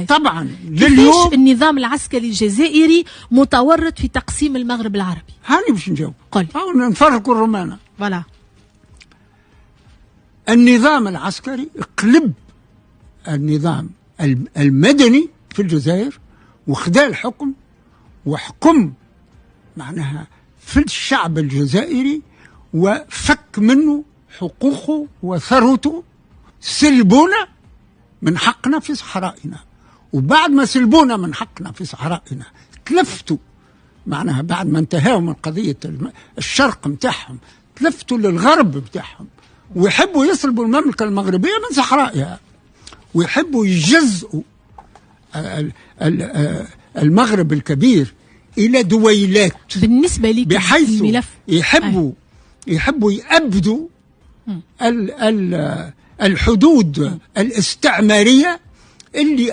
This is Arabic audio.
طبعا لليوم النظام العسكري الجزائري متورط في تقسيم المغرب العربي. هاني باش نجاوب. قل. أو نفرقوا الرومانة. فوالا. النظام العسكري قلب النظام المدني في الجزائر وخدا الحكم وحكم معناها في الشعب الجزائري وفك منه حقوقه وثروته. سلبونا من حقنا في صحرائنا، وبعد ما سلبونا من حقنا في صحرائنا تلفتوا معناها بعد ما انتهوا من قضية الشرق متاعهم تلفتوا للغرب متاعهم ويحبوا يسلبوا المملكة المغربية من صحرائها ويحبوا يجزئوا المغرب الكبير إلى دويلات بالنسبة لي بحيث يحبوا يأبدوا الحدود الاستعمارية اللي